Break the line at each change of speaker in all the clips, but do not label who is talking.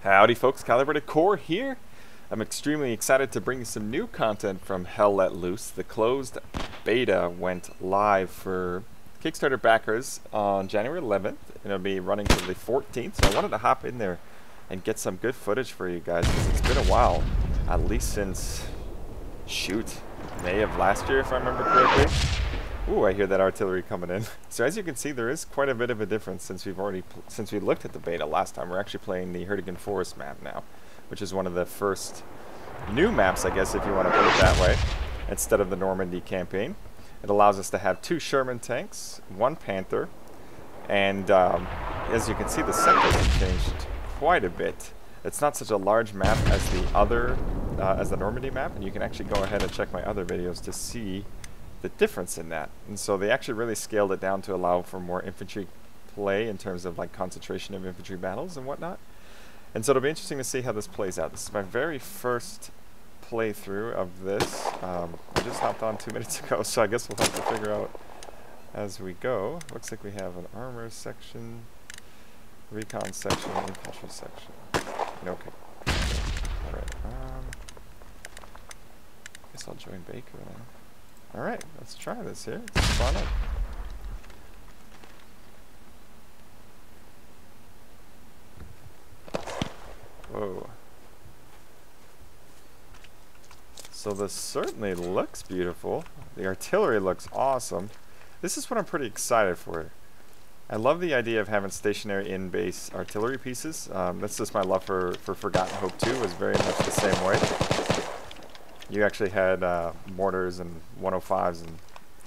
Howdy folks, Calibrated.Core here. I'm extremely excited to bring you some new content from Hell Let Loose. The closed beta went live for Kickstarter backers on January 11th, and it'll be running till the 14th, so I wanted to hop in there and get some good footage for you guys, because it's been a while, at least since, May of last year if I remember correctly. Ooh, I hear that artillery coming in. So as you can see, there is quite a bit of a difference since we looked at the beta last time. We're actually playing the Hurtigan Forest map now, which is one of the first new maps, I guess, if you want to put it that way, instead of the Normandy campaign. It allows us to have 2 Sherman tanks, 1 Panther, and as you can see, the sectors have changed quite a bit. It's not such a large map as the Normandy map, and you can actually go ahead and check my other videos to see the difference in that. And so they actually really scaled it down to allow for more infantry play in terms of like concentration of infantry battles and whatnot. And so it'll be interesting to see how this plays out. This is my very first playthrough of this. I just hopped on 2 minutes ago, so I guess we'll have to figure out as we go. Looks like we have an armor section, recon section, infantry section. Okay. Alright, guess I'll join Baker then. Alright, let's try this here. Let's spawn up. Whoa. So this certainly looks beautiful. The artillery looks awesome. This is what I'm pretty excited for. I love the idea of having stationary in-base artillery pieces. That's just my love for Forgotten Hope 2 was very much the same way. You actually had mortars and 105s and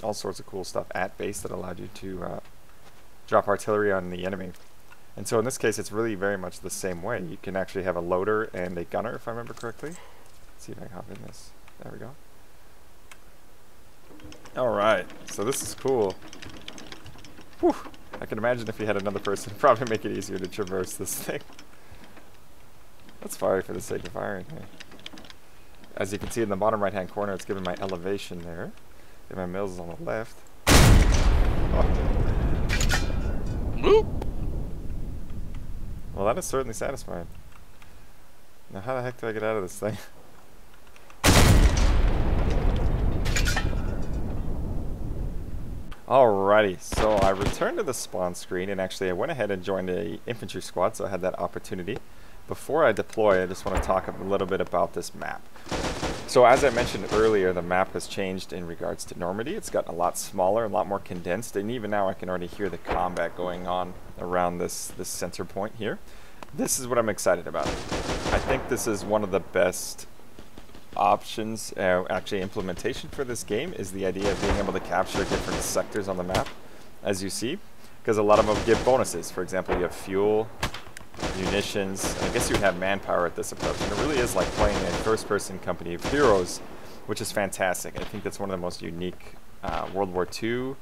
all sorts of cool stuff at base that allowed you to drop artillery on the enemy. And so in this case, it's really very much the same way. You can actually have a loader and a gunner, if I remember correctly. Let's see if I can hop in this. There we go. Alright, so this is cool. Whew. I can imagine if you had another person, it'd probably make it easier to traverse this thing. Let's fire for the sake of firing here. As you can see in the bottom right-hand corner, it's giving my elevation there. And my mills is on the left. Oh. Well, that is certainly satisfying. Now, how the heck do I get out of this thing? Alrighty, so I returned to the spawn screen, and actually I went ahead and joined a infantry squad, so I had that opportunity. Before I deploy, I just want to talk a little bit about this map. So as I mentioned earlier, the map has changed in regards to Normandy. It's gotten a lot smaller, a lot more condensed, and even now I can already hear the combat going on around this center point here. This is what I'm excited about. I think this is one of the best options, actually implementation for this game, is the idea of being able to capture different sectors on the map, as you see, because a lot of them give bonuses. For example, you have fuel, munitions, and I guess you would have manpower at this approach, and it really is like playing a first-person company of heroes, which is fantastic. I think that's one of the most unique World War II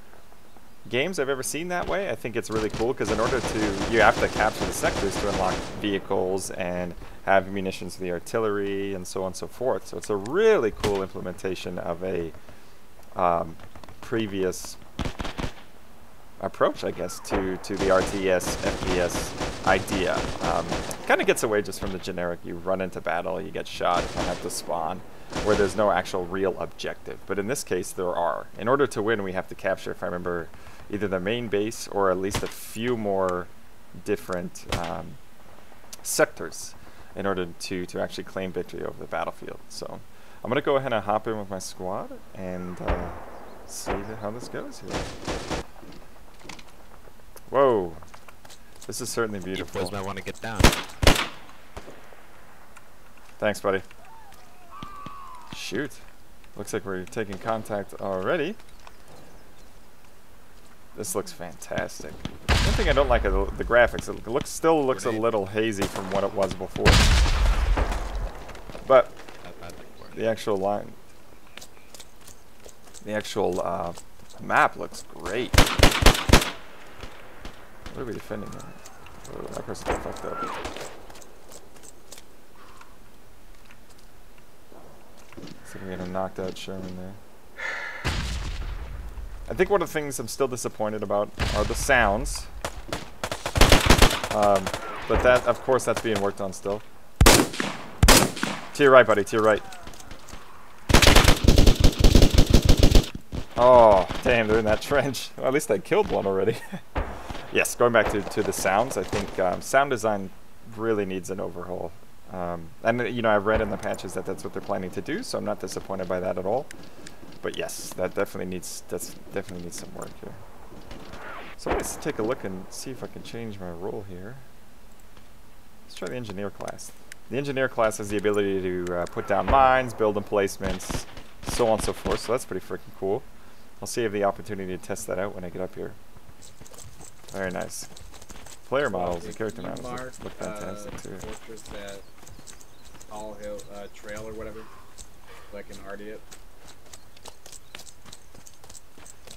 games I've ever seen that way. I think it's really cool because in order to, you have to capture the sectors to unlock vehicles and have munitions for the artillery and so on and so forth. So it's a really cool implementation of a previous approach, I guess, to the RTS, FPS idea. Kind of gets away just from the generic, you run into battle, you get shot, and have to spawn, where there's no actual real objective. But in this case, there are. In order to win, we have to capture, if I remember, either the main base or at least a few more different sectors in order to actually claim victory over the battlefield. So I'm going to go ahead and hop in with my squad and see how this goes here. Whoa, this is certainly beautiful.
You might want to get down.
Thanks, buddy. Shoot, looks like we're taking contact already. This looks fantastic. One thing I don't like are the graphics. It still looks a little hazy from what it was before. But the actual map looks great. What are we defending here? Oh, that person got fucked up. So we're gonna knocked out Sherman there. I think one of the things I'm still disappointed about are the sounds. But that, of course, that's being worked on still. To your right, buddy, to your right. Oh, damn, they're in that trench. Well, at least I killed one already. Yes, going back to the sounds, I think sound design really needs an overhaul. And, you know, I've read in the patches that that's what they're planning to do, so I'm not disappointed by that at all. But yes, that definitely needs some work here. So let's take a look and see if I can change my role here. Let's try the engineer class. The engineer class has the ability to put down mines, build emplacements, so on and so forth. So that's pretty freaking cool. I'll see if I have the opportunity to test that out when I get up here. Very nice. Player models and character models look fantastic too.
Fortress at Tall Hill Trail or whatever, so I can RD it.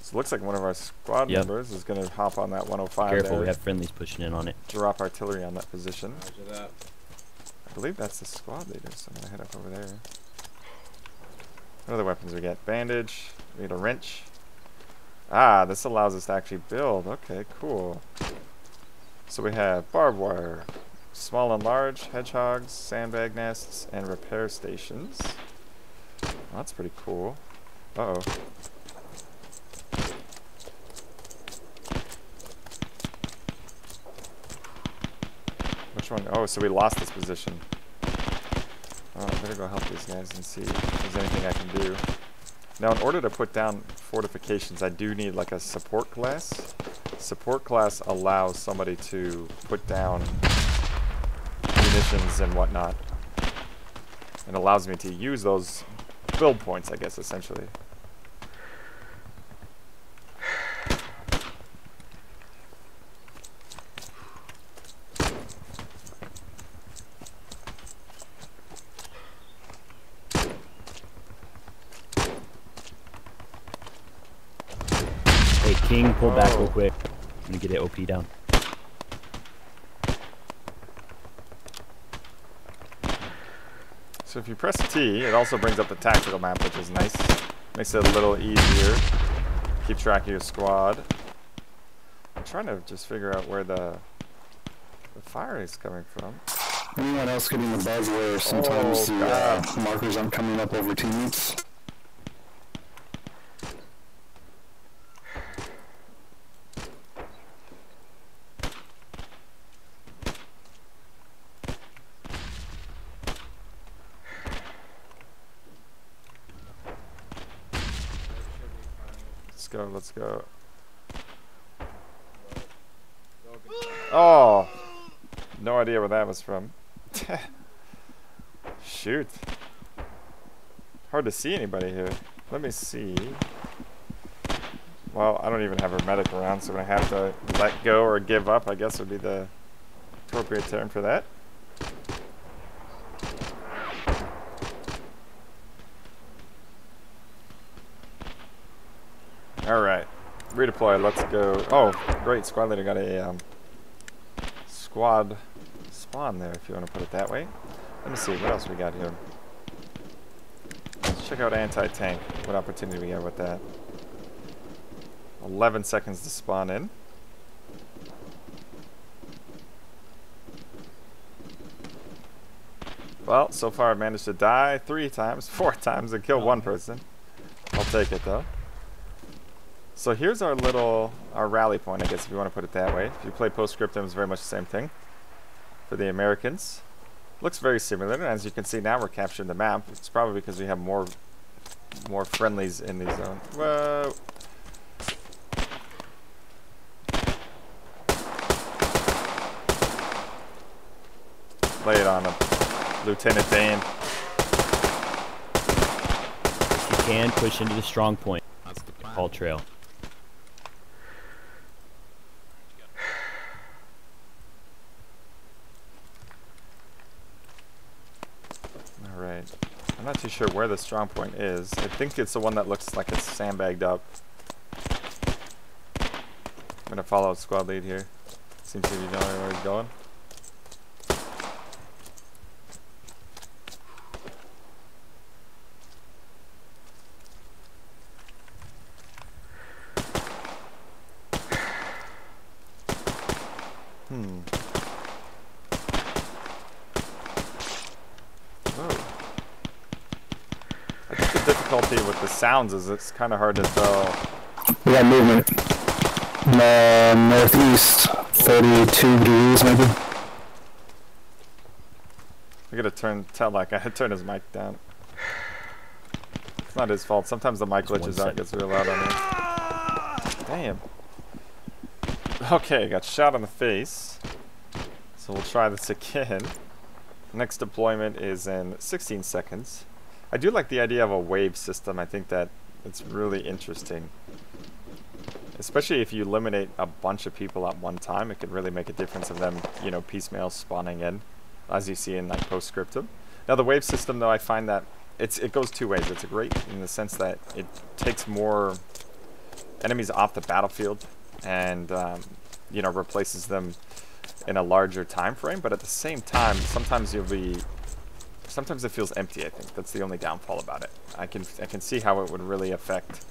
So it looks like one of our squad members is going to hop on that 105.
Careful,
there,
we have friendlies pushing in on it.
drop artillery on that position.
Roger that.
I believe that's the squad leader, so I'm going to head up over there. What other weapons we get? Bandage. We get a wrench. Ah, this allows us to actually build. Okay, cool. So we have barbed wire, small and large, hedgehogs, sandbag nests, and repair stations. Oh, that's pretty cool. Uh-oh. Which one? Oh, so we lost this position. Oh, I better go help these guys and see if there's anything I can do. Now, in order to put down fortifications, I do need like a support class. Support class allows somebody to put down munitions and whatnot. And allows me to use those build points, I guess, essentially.
Hey, King, pull back real quick. Let me get it OP down.
So if you press T, it also brings up the tactical map, which is nice. Makes it a little easier. Keep track of your squad. I'm trying to just figure out where the fire is coming from.
Anyone else getting the buzz where sometimes the markers aren't coming up over teammates?
Let's go. Oh! No idea where that was from. Shoot. Hard to see anybody here. Let me see. Well, I don't even have a medic around, so I'm going to have to let go or give up, I guess would be the appropriate term for that. Alright, redeploy, let's go. Oh, great, squad leader got a squad spawn there, if you want to put it that way. Let me see, what else we got here? Let's check out anti-tank, what opportunity we got with that. 11 seconds to spawn in. Well, so far I've managed to die 3 times, 4 times, and kill 1 person. I'll take it though. So here's our rally point, I guess, if you want to put it that way. If you play Postscriptum, it's very much the same thing for the Americans. Looks very similar, and as you can see now we're capturing the map. It's probably because we have more friendlies in the zone. Whoa! Lay it on him, Lieutenant Dan.
If you can, push into the strong point.
That's the plan.
All trail.
Alright. I'm not too sure where the strong point is. I think it's the one that looks like it's sandbagged up. I'm gonna follow squad lead here. Seems to be knowing where he's going. difficulty with the sounds is it's kind of hard to tell.
We got movement. Northeast, 32 degrees maybe.
I gotta tell that guy to turn his mic down. It's not his fault. Sometimes the mic glitches out, gets real loud on me. Damn. Okay, got shot in the face. So we'll try this again. Next deployment is in 16 seconds. I do like the idea of a wave system. I think that it's really interesting. Especially if you eliminate a bunch of people at one time, it could really make a difference of them, you know, piecemeal spawning in, as you see in like Postscriptum. Now the wave system, though, I find that it goes two ways. It's great in the sense that it takes more enemies off the battlefield and you know, replaces them in a larger time frame. But at the same time, sometimes it feels empty. I think that's the only downfall about it. I can see how it would really affect.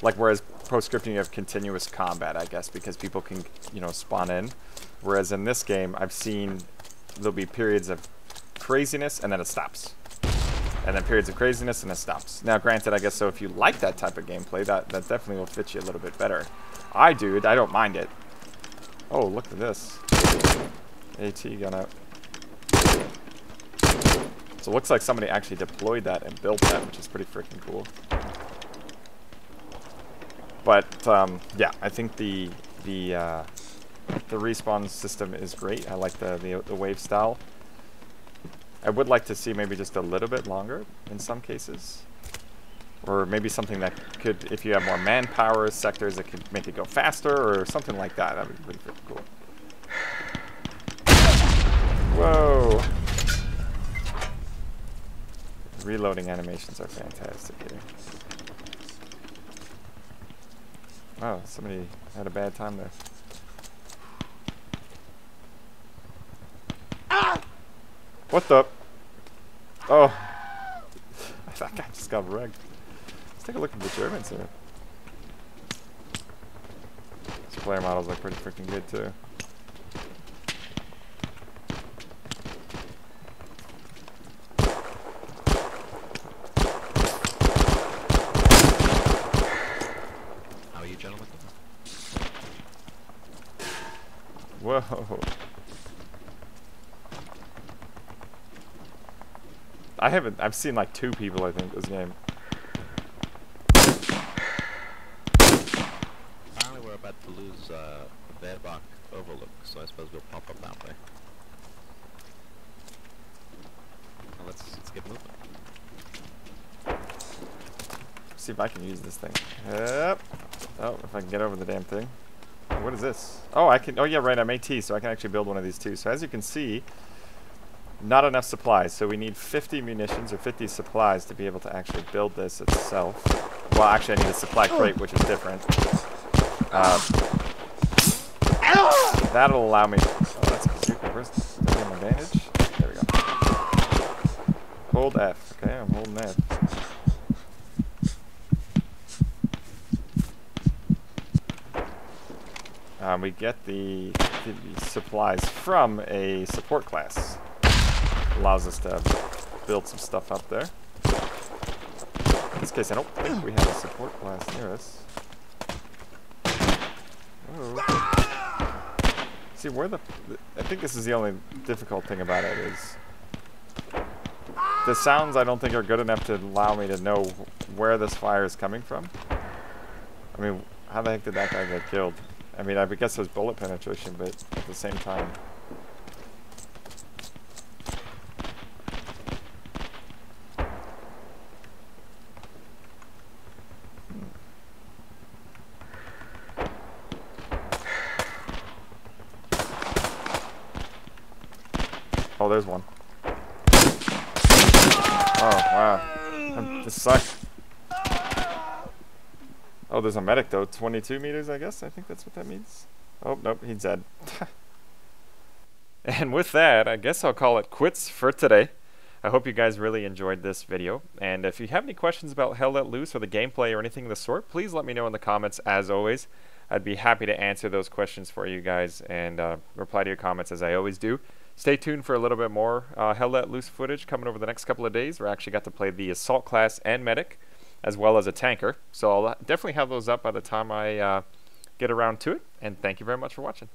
Like, whereas Postscriptum you have continuous combat, I guess, because people can, you know, spawn in. Whereas in this game, I've seen there'll be periods of craziness and then it stops. And then periods of craziness and it stops. Now, granted, I guess so if you like that type of gameplay, that definitely will fit you a little bit better. I don't mind it. Oh, look at this. AT gun out. So it looks like somebody actually deployed that and built that, which is pretty freaking cool. But yeah, I think the respawn system is great. I like the wave style. I would like to see maybe just a little bit longer in some cases, or maybe something that could, if you have more manpower sectors, it could make it go faster or something like that. That would be pretty cool. Whoa! Reloading animations are fantastic here. Oh, somebody had a bad time there. Ah! What the? Oh. That guy just got wrecked. Let's take a look at the Germans here. These player models look pretty freaking good too. Whoa. I've seen like 2 people, I think, this game.
Apparently we're about to lose Baerbock Overlook, so I suppose we'll pop up that way. Well, let's get moving.
See if I can use this thing. Yep. Oh, if I can get over the damn thing. What is this? Oh, I can. Oh, yeah, right. I'm AT, so I can actually build one of these too. So as you can see, not enough supplies. So we need 50 munitions or 50 supplies to be able to actually build this itself. Well, actually, I need a supply crate, which is different. That'll allow me. Oh, that's super. Where's the advantage? There we go. Hold F. Okay, I'm holding F. We get the supplies from a support class. Allows us to build some stuff up there. In this case, I don't think we have a support class near us. Oh. See, I think this is the only difficult thing about it is the sounds I don't think are good enough to allow me to know where this fire is coming from. I mean, how the heck did that guy get killed? I mean, I guess there's bullet penetration, but at the same time. Oh, there's one. Oh, wow. This sucks. Oh, there's a medic though. 22 meters, I guess. I think that's what that means. Oh, nope, he's dead. And with that, I guess I'll call it quits for today. I hope you guys really enjoyed this video. And if you have any questions about Hell Let Loose or the gameplay or anything of the sort, please let me know in the comments as always. I'd be happy to answer those questions for you guys and reply to your comments as I always do. Stay tuned for a little bit more Hell Let Loose footage coming over the next couple of days. We actually got to play the Assault class and Medic, as well as a Tanker. So I'll definitely have those up by the time I get around to it. And thank you very much for watching.